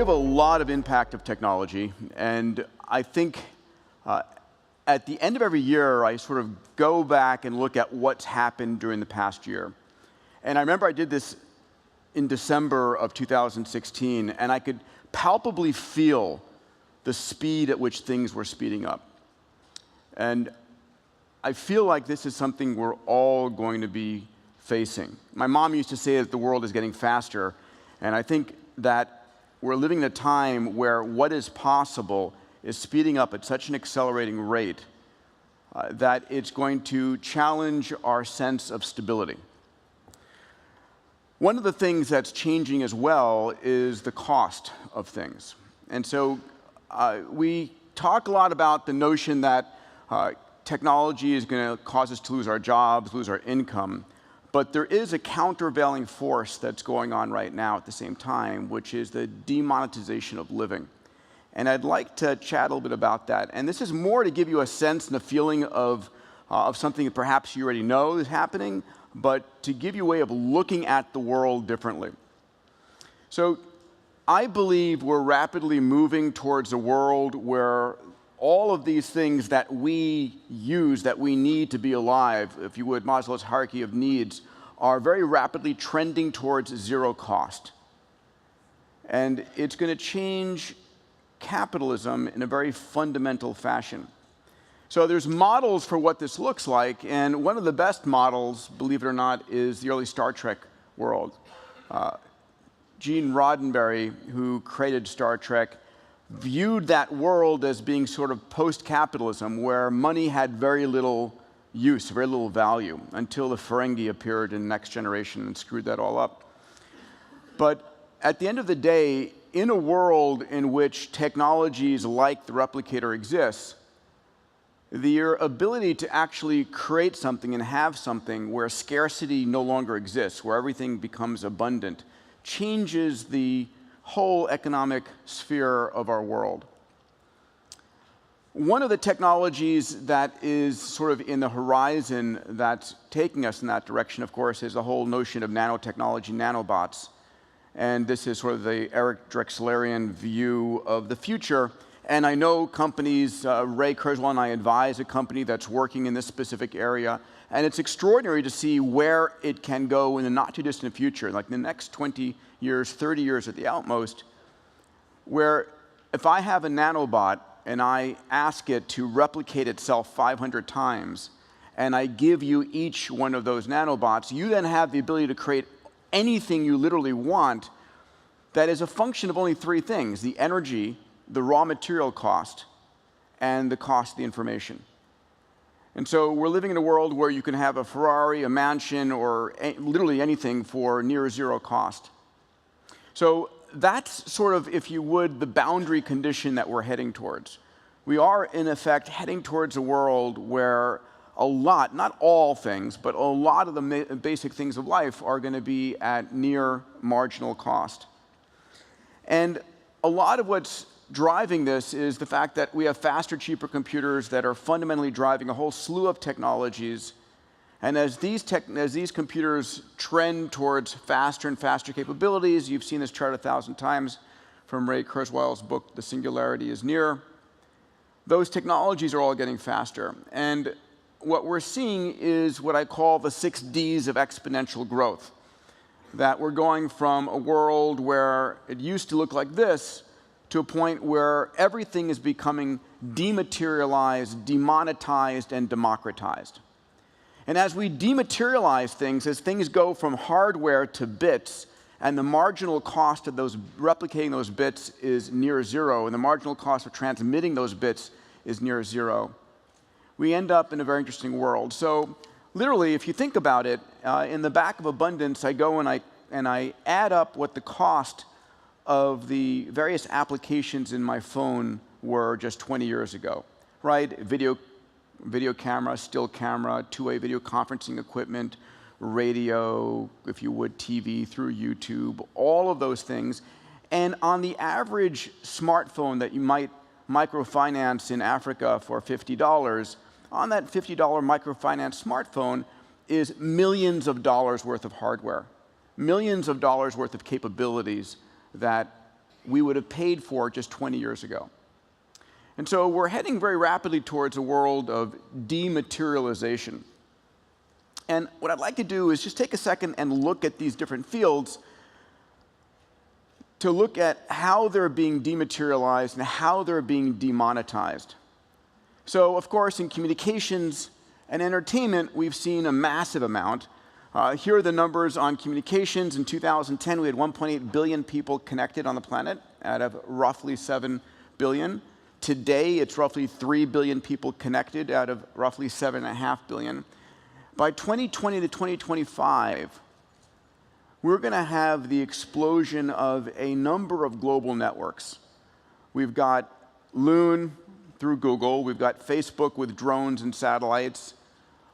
have a lot of impact of technology, and I think at the end of every year, I sort of go back and look at what's happened during the past year. And I remember I did this in December of 2016, and I could palpably feel the speed at which things were speeding up. And I feel like this is something we're all going to be facing. My mom used to say that the world is getting faster, and I think that we're living in a time where what is possible is speeding up at such an accelerating rate that it's going to challenge our sense of stability. One of the things that's changing as well is the cost of things. And so we talk a lot about the notion that technology is going to cause us to lose our jobs, lose our income. But there is a countervailing force that's going on right now at the same time, which is the demonetization of living. And I'd like to chat a little bit about that. And this is more to give you a sense and a feeling of something that perhaps you already know is happening, but to give you a way of looking at the world differently. So I believe we're rapidly moving towards a world where all of these things that we use, that we need to be alive, if you would, Maslow's hierarchy of needs, are very rapidly trending towards zero cost. And it's going to change capitalism in a very fundamental fashion. So there's models for what this looks like, and one of the best models, believe it or not, is the early Star Trek world. Gene Roddenberry, who created Star Trek, viewed that world as being sort of post-capitalism, where money had very little use, very little value, until the Ferengi appeared in Next Generation and screwed that all up. But at the end of the day, in a world in which technologies like the replicator exists, your ability to actually create something and have something where scarcity no longer exists, where everything becomes abundant, changes the whole economic sphere of our world. One of the technologies that is sort of in the horizon that's taking us in that direction, of course, is the whole notion of nanotechnology, nanobots. And this is sort of the Eric Drexlerian view of the future. And I know companies, Ray Kurzweil and I advise a company that's working in this specific area. And it's extraordinary to see where it can go in the not too distant future, like in the next 20 years, 30 years at the outmost, where if I have a nanobot and I ask it to replicate itself 500 times, and I give you each one of those nanobots, you then have the ability to create anything you literally want that is a function of only three things: the energy, the raw material cost, and the cost of the information. And so we're living in a world where you can have a Ferrari, a mansion, or literally anything for near zero cost. So that's sort of, if you would, the boundary condition that we're heading towards. We are, in effect, heading towards a world where a lot, not all things, but a lot of the basic things of life are going to be at near marginal cost. And a lot of what's driving this is the fact that we have faster, cheaper computers that are fundamentally driving a whole slew of technologies. And as these computers trend towards faster and faster capabilities, you've seen this chart 1,000 times from Ray Kurzweil's book, The Singularity is Near, those technologies are all getting faster. And what we're seeing is what I call the 6 Ds of exponential growth. That we're going from a world where it used to look like this to a point where everything is becoming dematerialized, demonetized, and democratized. And as we dematerialize things, as things go from hardware to bits, and the marginal cost of replicating those bits is near zero, and the marginal cost of transmitting those bits is near zero, we end up in a very interesting world. So literally, if you think about it, in the back of abundance, I go and I add up what the cost of the various applications in my phone were just 20 years ago, right? Video camera, still camera, two-way video conferencing equipment, radio, if you would, TV through YouTube, all of those things. And on the average smartphone that you might microfinance in Africa for $50, on that $50 microfinance smartphone is millions of dollars worth of hardware, millions of dollars worth of capabilities that we would have paid for just 20 years ago. And so we're heading very rapidly towards a world of dematerialization. And what I'd like to do is just take a second and look at these different fields to look at how they're being dematerialized and how they're being demonetized. So, of course, in communications and entertainment, we've seen a massive amount. Here are the numbers on communications. In 2010, we had 1.8 billion people connected on the planet out of roughly 7 billion. Today, it's roughly 3 billion people connected out of roughly 7.5 billion. By 2020 to 2025, we're going to have the explosion of a number of global networks. We've got Loon through Google. We've got Facebook with drones and satellites.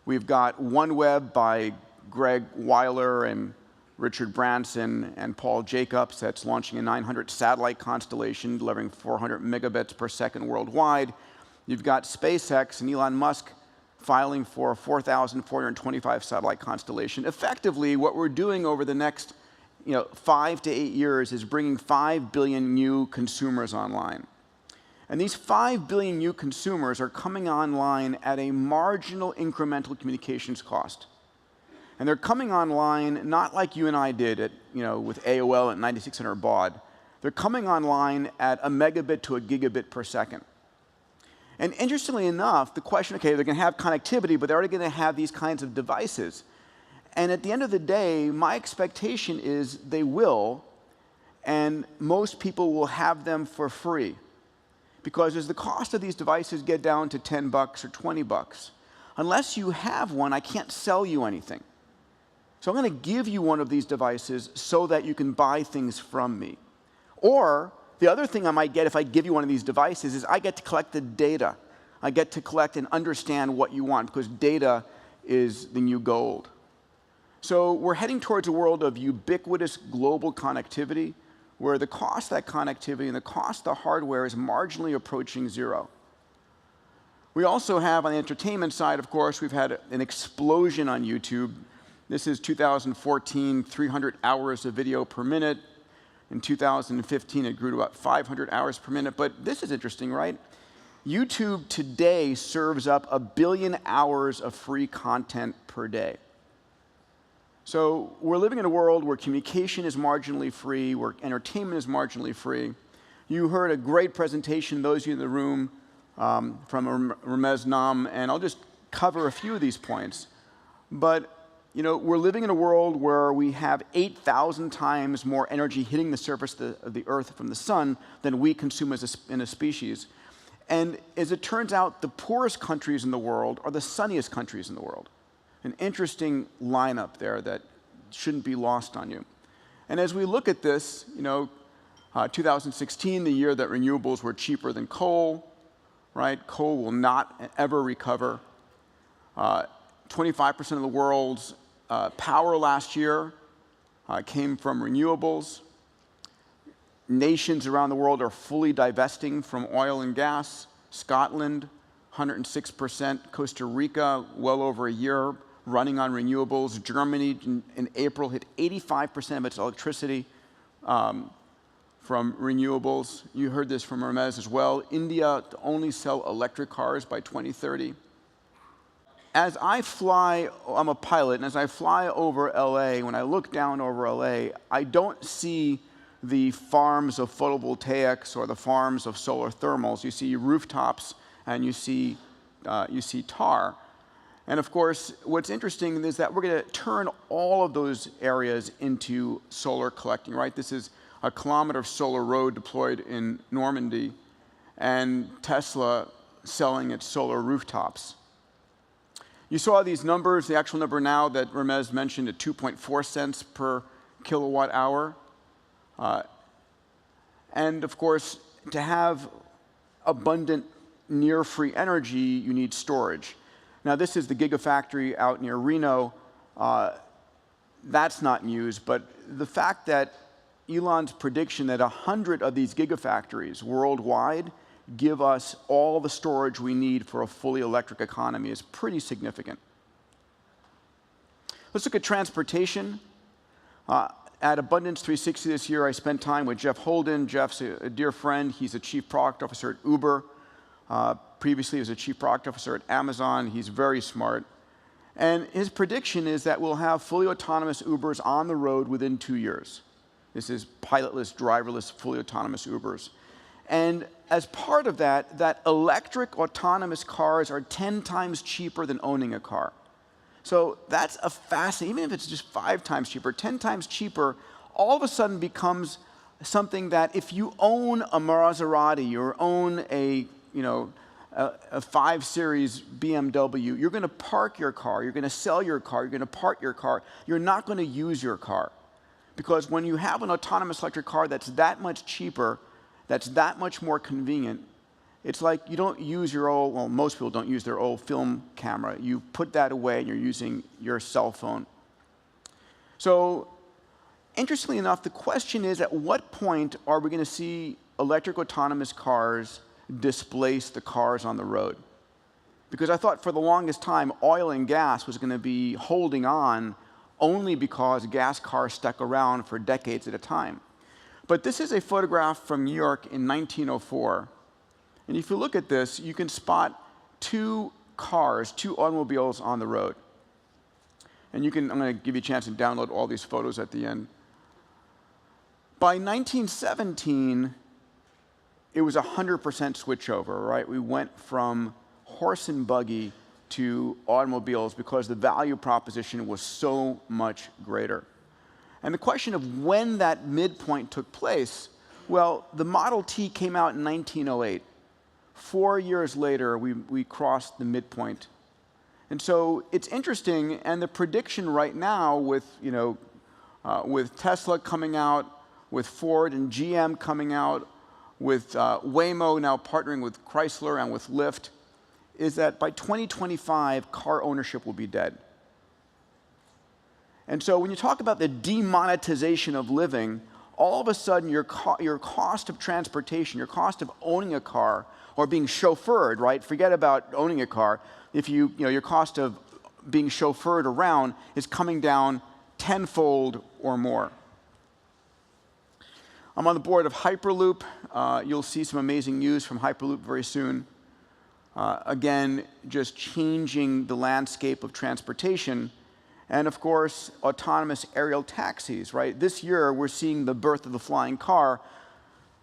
We've got OneWeb by Greg Weiler and Richard Branson and Paul Jacobs that's launching a 900 satellite constellation delivering 400 megabits per second worldwide. You've got SpaceX and Elon Musk filing for a 4,425 satellite constellation. Effectively, what we're doing over the next 5 to 8 years is bringing 5 billion new consumers online. And these 5 billion new consumers are coming online at a marginal incremental communications cost. And they're coming online not like you and I did with AOL at 9600 baud. They're coming online at a megabit to a gigabit per second. And interestingly enough, the question, okay, they're going to have connectivity, but they're already going to have these kinds of devices. And at the end of the day, my expectation is they will, and most people will have them for free. Because as the cost of these devices get down to $10 or $20, unless you have one, I can't sell you anything. So I'm going to give you one of these devices so that you can buy things from me. Or the other thing I might get if I give you one of these devices is I get to collect the data. I get to collect and understand what you want, because data is the new gold. So we're heading towards a world of ubiquitous global connectivity, where the cost of that connectivity and the cost of the hardware is marginally approaching zero. We also have, on the entertainment side, of course, we've had an explosion on YouTube. This is 2014, 300 hours of video per minute. In 2015, it grew to about 500 hours per minute. But this is interesting, right? YouTube today serves up 1 billion hours of free content per day. So we're living in a world where communication is marginally free, where entertainment is marginally free. You heard a great presentation, those of you in the room, from Ramez Nam, and I'll just cover a few of these points. But we're living in a world where we have 8,000 times more energy hitting the surface of the Earth from the sun than we consume in a species. And as it turns out, the poorest countries in the world are the sunniest countries in the world. An interesting lineup there that shouldn't be lost on you. And as we look at this, 2016, the year that renewables were cheaper than coal, right? Coal will not ever recover. 25% of the world's power last year came from renewables. Nations around the world are fully divesting from oil and gas. Scotland, 106%. Costa Rica, well over a year running on renewables. Germany, in April, hit 85% of its electricity from renewables. You heard this from Ramez as well. India to only sell electric cars by 2030. As I fly, I'm a pilot, and as I fly over LA, when I look down over LA, I don't see the farms of photovoltaics or the farms of solar thermals. You see rooftops and you see tar. And of course, what's interesting is that we're going to turn all of those areas into solar collecting, right? This is a kilometer of solar road deployed in Normandy, and Tesla selling its solar rooftops. You saw these numbers, the actual number now that Ramez mentioned at 2.4 cents per kilowatt hour. And of course, to have abundant near-free energy, you need storage. Now, this is the gigafactory out near Reno. That's not news, but the fact that Elon's prediction that 100 of these gigafactories worldwide give us all the storage we need for a fully electric economy is pretty significant. Let's look at transportation. At Abundance 360 this year, I spent time with Jeff Holden. Jeff's a dear friend. He's a chief product officer at Uber. Previously, he was a chief product officer at Amazon. He's very smart. And his prediction is that we'll have fully autonomous Ubers on the road within 2 years. This is pilotless, driverless, fully autonomous Ubers. And as part of that, that electric autonomous cars are 10 times cheaper than owning a car. So that's a fascinating, even if it's just 5 times cheaper, 10 times cheaper, all of a sudden becomes something that if you own a Maserati or own a 5 Series BMW, you're going to park your car, you're going to sell your car, you're going to park your car, you're not going to use your car. Because when you have an autonomous electric car that's that much cheaper, that's that much more convenient, it's like you don't use your old, well, most people don't use their old film camera. You put that away and you're using your cell phone. So, interestingly enough, the question is, at what point are we going to see electric autonomous cars displace the cars on the road? Because I thought for the longest time, oil and gas was going to be holding on only because gas cars stuck around for decades at a time. But this is a photograph from New York in 1904. And if you look at this, you can spot 2 cars, 2 automobiles on the road. And I'm going to give you a chance to download all these photos at the end. By 1917, it was 100% switchover, right? We went from horse and buggy to automobiles because the value proposition was so much greater. And the question of when that midpoint took place, well, the Model T came out in 1908. 4 years later, we crossed the midpoint. And so it's interesting, and the prediction right now with Tesla coming out, with Ford and GM coming out, with Waymo now partnering with Chrysler and with Lyft, is that by 2025, car ownership will be dead. And so when you talk about the demonetization of living, all of a sudden your cost of transportation, your cost of owning a car or being chauffeured, right? Forget about owning a car. If your cost of being chauffeured around is coming down tenfold or more. I'm on the board of Hyperloop. You'll see some amazing news from Hyperloop very soon. Again, just changing the landscape of transportation. And of course, autonomous aerial taxis, right? This year, we're seeing the birth of the flying car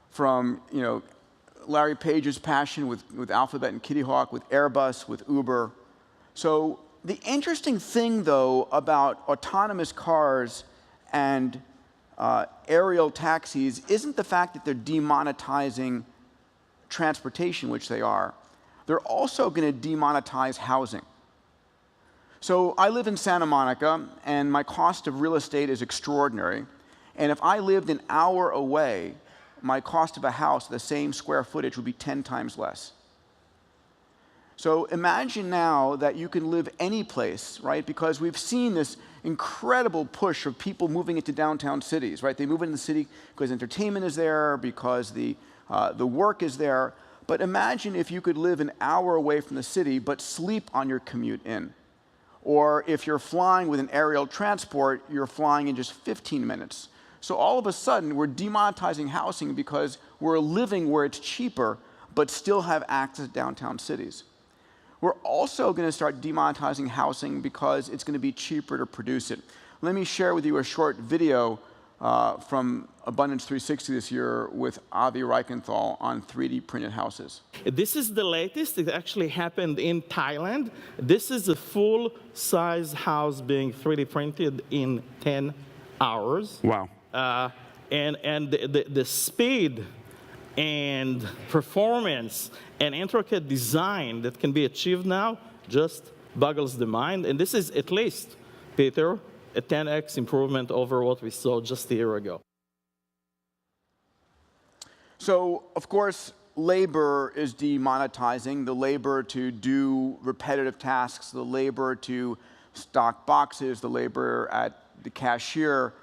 from, Larry Page's passion with Alphabet and Kitty Hawk, with Airbus, with Uber. So the interesting thing, though, about autonomous cars and aerial taxis isn't the fact that they're demonetizing transportation, which they are. They're also going to demonetize housing. So I live in Santa Monica, and my cost of real estate is extraordinary. And if I lived an hour away, my cost of a house, the same square footage, would be 10 times less. So imagine now that you can live any place, right? Because we've seen this incredible push of people moving into downtown cities, right? They move into the city because entertainment is there, because the work is there. But imagine if you could live an hour away from the city, but sleep on your commute in. Or if you're flying with an aerial transport, you're flying in just 15 minutes. So all of a sudden, we're demonetizing housing because we're living where it's cheaper, but still have access to downtown cities. We're also going to start demonetizing housing because it's going to be cheaper to produce it. Let me share with you a short video from Abundance 360 this year with Avi Reichenthal on 3D printed houses. This is the latest. It actually happened in Thailand. This is a full-size house being 3D printed in 10 hours. Wow. And the speed and performance and intricate design that can be achieved now just boggles the mind. And this is at least, Peter, a 10x improvement over what we saw just a year ago. So, of course, labor is demonetizing, the labor to do repetitive tasks, the labor to stock boxes, the labor at the cashier.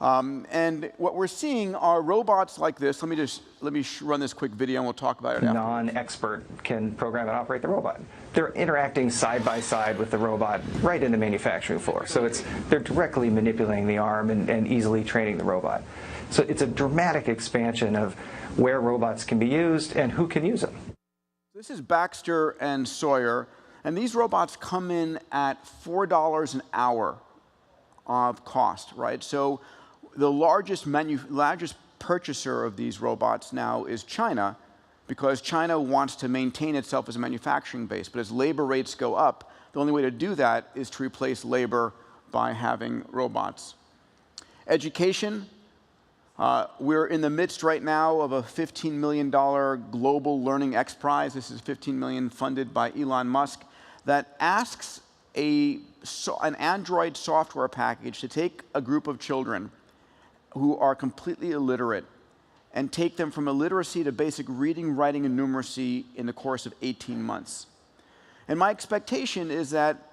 And what we're seeing are robots like this. Let me run this quick video, and we'll talk about it after. Non-expert can program and operate the robot. They're interacting side by side with the robot right in the manufacturing floor. So they're directly manipulating the arm and easily training the robot. So it's a dramatic expansion of where robots can be used and who can use them. This is Baxter and Sawyer, and these robots come in at $4 an hour of cost, right? So the largest purchaser of these robots now is China, because China wants to maintain itself as a manufacturing base. But as labor rates go up, the only way to do that is to replace labor by having robots. Education. We're in the midst right now of a $15 million global learning X Prize. This is $15 million funded by Elon Musk that asks an Android software package to take a group of children who are completely illiterate and take them from illiteracy to basic reading, writing, and numeracy in the course of 18 months. And my expectation is that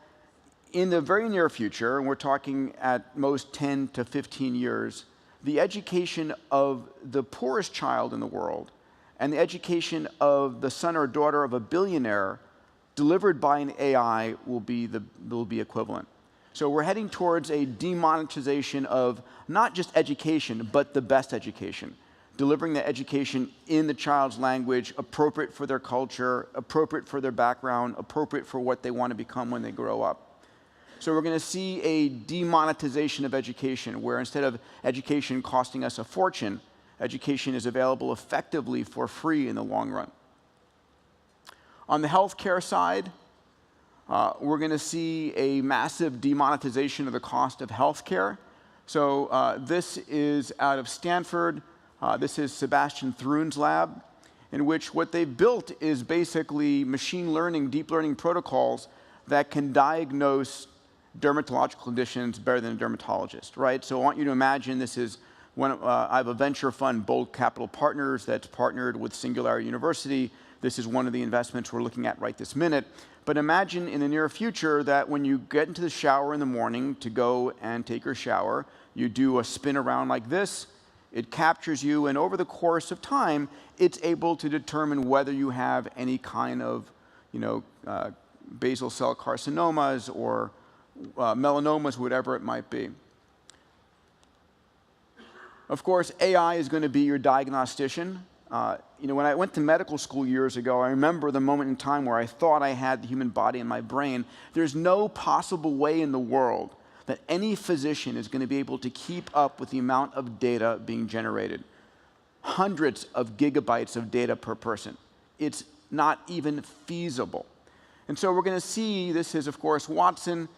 in the very near future, and we're talking at most 10 to 15 years, the education of the poorest child in the world and the education of the son or daughter of a billionaire delivered by an AI will be equivalent. So we're heading towards a demonetization of not just education, but the best education. Delivering the education in the child's language, appropriate for their culture, appropriate for their background, appropriate for what they want to become when they grow up. So we're going to see a demonetization of education, where instead of education costing us a fortune, education is available effectively for free in the long run. On the healthcare side, we're going to see a massive demonetization of the cost of healthcare. So this is out of Stanford. This is Sebastian Thrun's lab, in which what they've built is basically machine learning, deep learning protocols that can diagnose dermatological conditions better than a dermatologist, right? So I want you to imagine this is I have a venture fund, Bold Capital Partners, that's partnered with Singularity University. This is one of the investments we're looking at right this minute. But imagine in the near future that when you get into the shower in the morning to go and take your shower, you do a spin around like this, it captures you, and over the course of time, it's able to determine whether you have any kind of, basal cell carcinomas or melanomas, whatever it might be. Of course, AI is going to be your diagnostician. When I went to medical school years ago, I remember the moment in time where I thought I had the human body in my brain. There's no possible way in the world that any physician is going to be able to keep up with the amount of data being generated. Hundreds of gigabytes of data per person. It's not even feasible. And so we're going to see, this is, of course, Watson,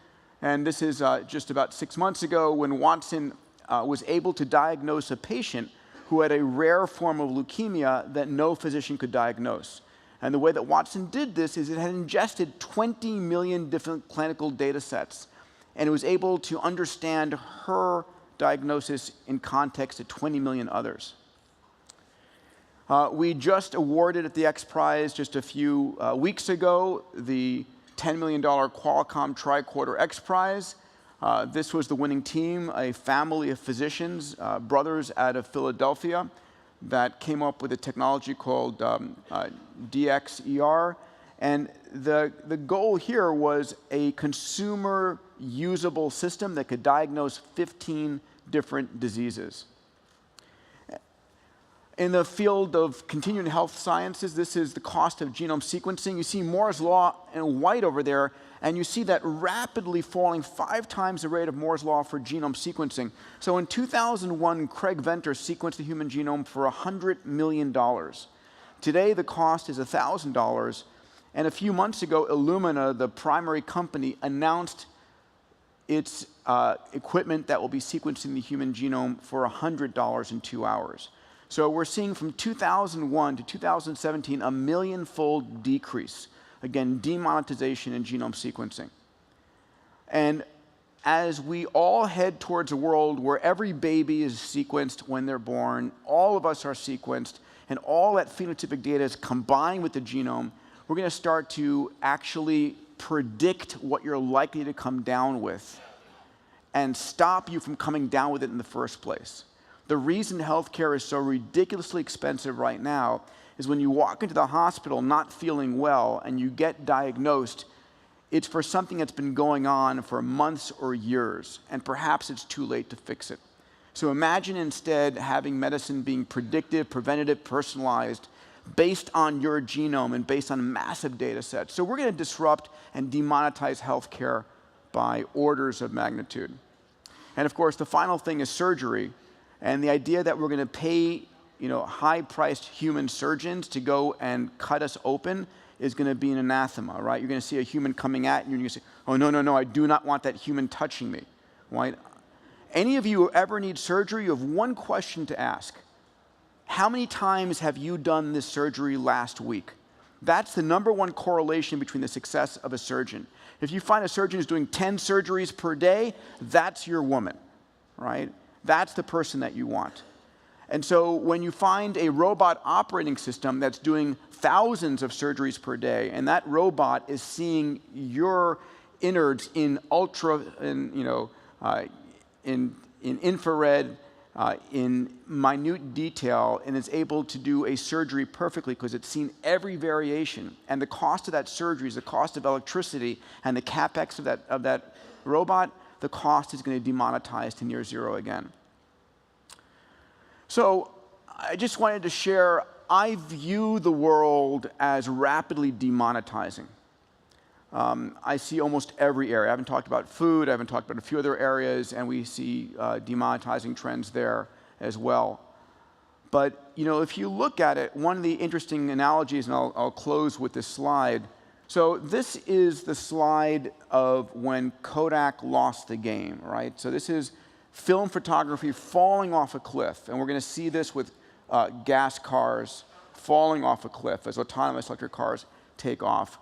and this is just about 6 months ago when Watson was able to diagnose a patient who had a rare form of leukemia that no physician could diagnose. And the way that Watson did this is it had ingested 20 million different clinical data sets, and it was able to understand her diagnosis in context to 20 million others. We just awarded at the X Prize just a few weeks ago the $10 million Qualcomm Tricorder X Prize. This was the winning team, a family of physicians, brothers out of Philadelphia, that came up with a technology called DXER. And the goal here was a consumer usable system that could diagnose 15 different diseases. In the field of continuing health sciences, this is the cost of genome sequencing. You see Moore's law in white over there, and you see that rapidly falling 5 times the rate of Moore's law for genome sequencing. So in 2001, Craig Venter sequenced the human genome for $100 million. Today, the cost is $1,000. And a few months ago, Illumina, the primary company, announced its equipment that will be sequencing the human genome for $100 in 2 hours. So we're seeing from 2001 to 2017 a million-fold decrease. Again, demonetization in genome sequencing. And as we all head towards a world where every baby is sequenced when they're born, all of us are sequenced, and all that phenotypic data is combined with the genome, we're going to start to actually predict what you're likely to come down with. and stop you from coming down with it in the first place. The reason healthcare is so ridiculously expensive right now is when you walk into the hospital not feeling well and you get diagnosed, it's for something that's been going on for months or years, and perhaps it's too late to fix it. So imagine instead having medicine being predictive, preventative, personalized, based on your genome and based on massive data sets. So we're going to disrupt and demonetize healthcare by orders of magnitude. And of course, the final thing is surgery. And the idea that we're going to pay, high-priced human surgeons to go and cut us open is going to be an anathema, right? You're going to see a human coming at you, and you're going to say, oh, no, I do not want that human touching me, right? Any of you who ever need surgery, you have one question to ask. How many times have you done this surgery last week? That's the #1 correlation between the success of a surgeon. If you find a surgeon who's doing 10 surgeries per day, that's your woman, right? That's the person that you want. And so when you find a robot operating system that's doing thousands of surgeries per day, and that robot is seeing your innards in infrared, in minute detail, and is able to do a surgery perfectly because it's seen every variation, and the cost of that surgery is the cost of electricity, and the capex of that robot, the cost is going to demonetize to near zero again. So I just wanted to share, I view the world as rapidly demonetizing. I see almost every area. I haven't talked about food, I haven't talked about a few other areas, and we see demonetizing trends there as well. But if you look at it, one of the interesting analogies, and I'll close with this slide. So this is the slide of when Kodak lost the game, right? So this is film photography falling off a cliff, and we're going to see this with gas cars falling off a cliff as autonomous electric cars take off.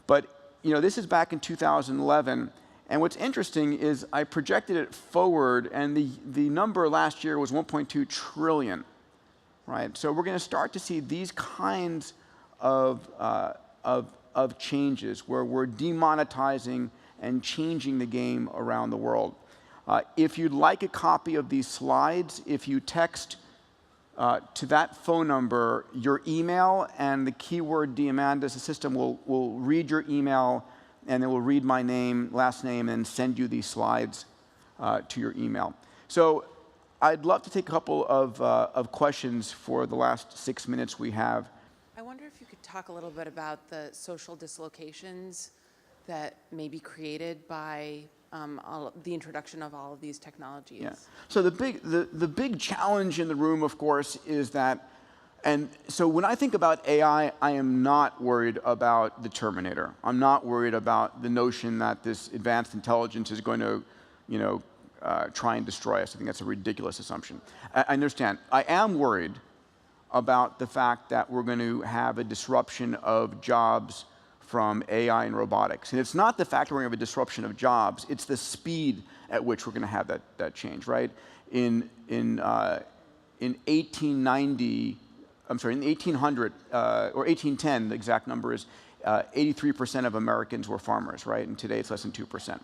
But this is back in 2011, and what's interesting is I projected it forward, and the number last year was 1.2 trillion, right? So we're going to start to see these kinds of changes where we're demonetizing and changing the game around the world. If you'd like a copy of these slides, if you text to that phone number your email and the keyword Diamandis, the system will read your email, and it will read my name, last name, and send you these slides to your email. So I'd love to take a couple of questions for the last 6 minutes we have. I wonder if you could talk a little bit about the social dislocations that may be created by the introduction of all of these technologies. Yeah. So the big challenge in the room, of course, is that, and so when I think about AI, I am not worried about the Terminator. I'm not worried about the notion that this advanced intelligence is going to, try and destroy us. I think that's a ridiculous assumption. I understand. I am worried about the fact that we're going to have a disruption of jobs from AI and robotics. And it's not the fact that we're going to have a disruption of jobs, it's the speed at which we're going to have that change, right? In 1890, I'm sorry, in 1800, or 1810, the exact number is 83% of Americans were farmers, right? And today it's less than 2%.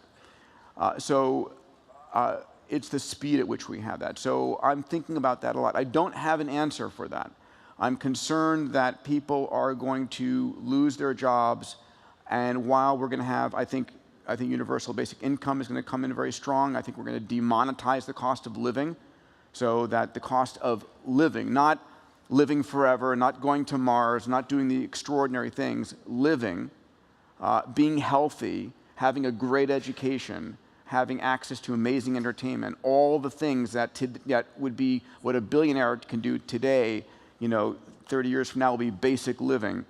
It's the speed at which we have that. So I'm thinking about that a lot. I don't have an answer for that. I'm concerned that people are going to lose their jobs, and while we're going to have, I think universal basic income is going to come in very strong. I think we're going to demonetize the cost of living, so that the cost of living, not living forever, not going to Mars, not doing the extraordinary things, living, being healthy, having a great education, having access to amazing entertainment, all the things that would be what a billionaire can do today, 30 years from now will be basic living.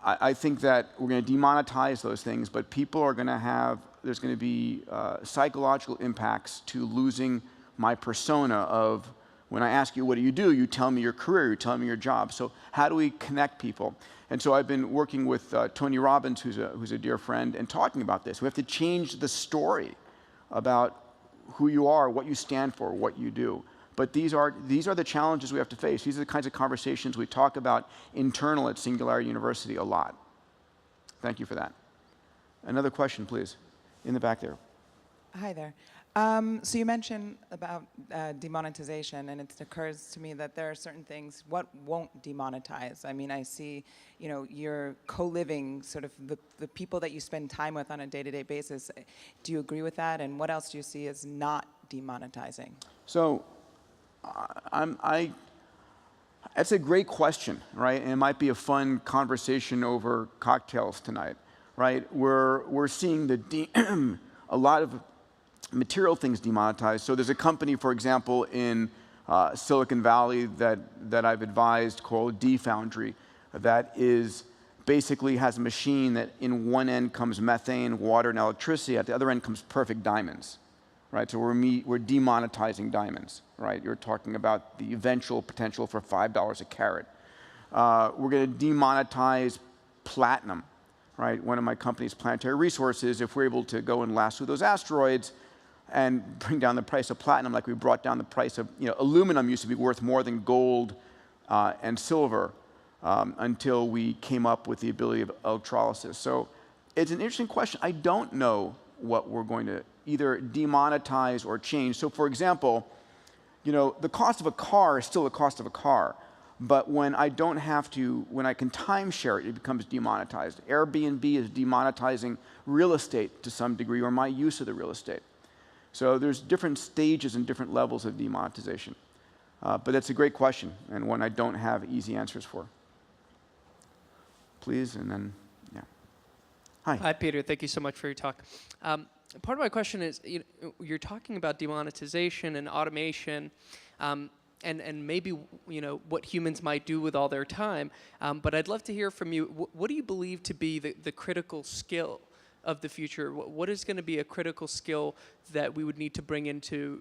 I think that we're going to demonetize those things, but people are going to have, there's going to be psychological impacts to losing my persona of, when I ask you, what do? You tell me your career, you tell me your job. So how do we connect people? And so I've been working with Tony Robbins, who's a dear friend, and talking about this. We have to change the story about who you are, what you stand for, what you do. But these are the challenges we have to face. These are the kinds of conversations we talk about internal at Singularity University a lot. Thank you for that. Another question, please, in the back there. Hi there. So you mentioned about demonetization, and it occurs to me that there are certain things, what won't demonetize? I mean, I see, you're co-living, sort of the people that you spend time with on a day-to-day basis. Do you agree with that? And what else do you see as not demonetizing? So that's a great question, right? And it might be a fun conversation over cocktails tonight, right? We're seeing a lot of material things demonetized. So there's a company, for example, in Silicon Valley that I've advised called D-Foundry that basically has a machine that in one end comes methane, water, and electricity. At the other end comes perfect diamonds, right? So we're demonetizing diamonds, right? You're talking about the eventual potential for $5 a carat. We're going to demonetize platinum, right? One of my companies, Planetary Resources, if we're able to go and lasso those asteroids and bring down the price of platinum like we brought down the price of, aluminum used to be worth more than gold and silver until we came up with the ability of electrolysis. So it's an interesting question. I don't know what we're going to either demonetize or change. So for example, the cost of a car is still the cost of a car. But when I can timeshare it, it becomes demonetized. Airbnb is demonetizing real estate to some degree, or my use of the real estate. So there's different stages and different levels of demonetization. But that's a great question, and one I don't have easy answers for. Please, and then, yeah. Hi. Hi, Peter. Thank you so much for your talk. Part of my question is, you're talking about demonetization and automation, and maybe what humans might do with all their time. But I'd love to hear from you. What do you believe to be the critical skill of the future? What is going to be a critical skill that we would need to bring into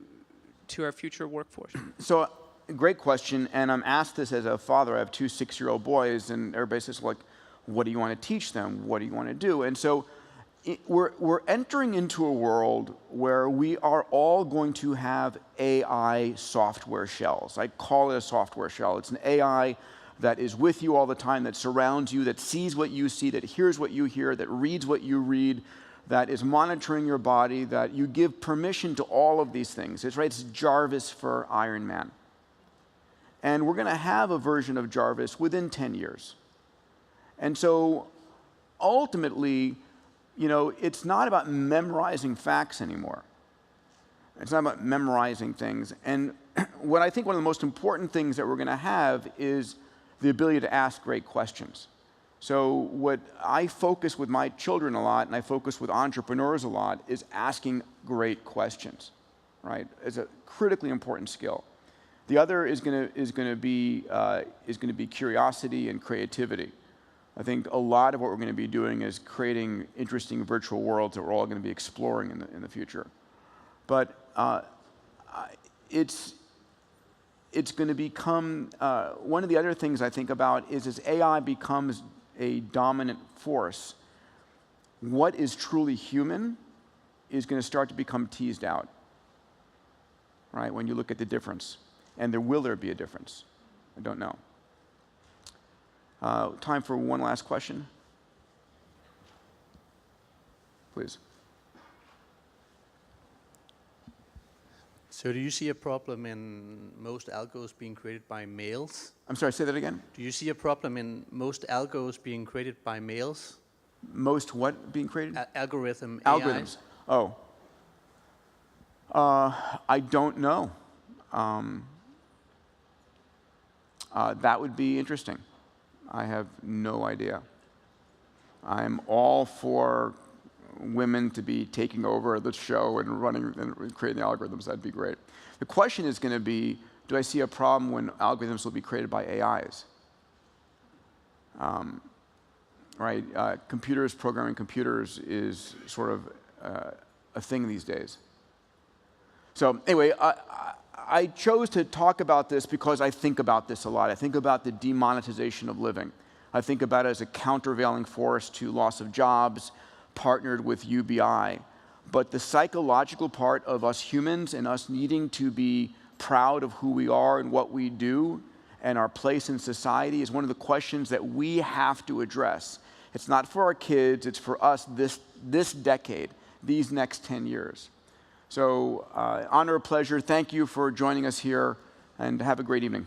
our future workforce? So, great question. And I'm asked this as a father. I have two 6-year-old boys, and everybody says, like, what do you want to teach them? What do you want to do? And so we're entering into a world where we are all going to have AI software shells. I call it a software shell. It's an AI that is with you all the time, that surrounds you, that sees what you see, that hears what you hear, that reads what you read, that is monitoring your body, that you give permission to all of these things. It's Jarvis for Iron Man. And we're going to have a version of Jarvis within 10 years. And so ultimately, it's not about memorizing facts anymore. It's not about memorizing things. And what I think one of the most important things that we're going to have is the ability to ask great questions. So what I focus with my children a lot, and I focus with entrepreneurs a lot, is asking great questions, right? It's a critically important skill. The other is going to be curiosity and creativity. I think a lot of what we're going to be doing is creating interesting virtual worlds that we're all going to be exploring in the future. But it's going to become, one of the other things I think about is as AI becomes a dominant force, what is truly human is going to start to become teased out, right? When you look at the difference. And will there be a difference? I don't know. Time for one last question. Please. So do you see a problem in most algos being created by males? I'm sorry, say that again? Do you see a problem in most algos being created by males? Most what being created? Algorithm, Algorithms. AI? I don't know. That would be interesting. I have no idea. I'm all for women to be taking over the show and running and creating the algorithms. That'd be great. The question is going to be, do I see a problem when algorithms will be created by AIs? Right? Computers programming computers is sort of a thing these days. So anyway, I chose to talk about this because I think about this a lot. I think about the demonetization of living. I think about it as a countervailing force to loss of jobs, partnered with UBI. But the psychological part of us humans and us needing to be proud of who we are and what we do and our place in society is one of the questions that we have to address. It's not for our kids, it's for us this decade, these next 10 years. So honor, pleasure. Thank you for joining us here, and have a great evening.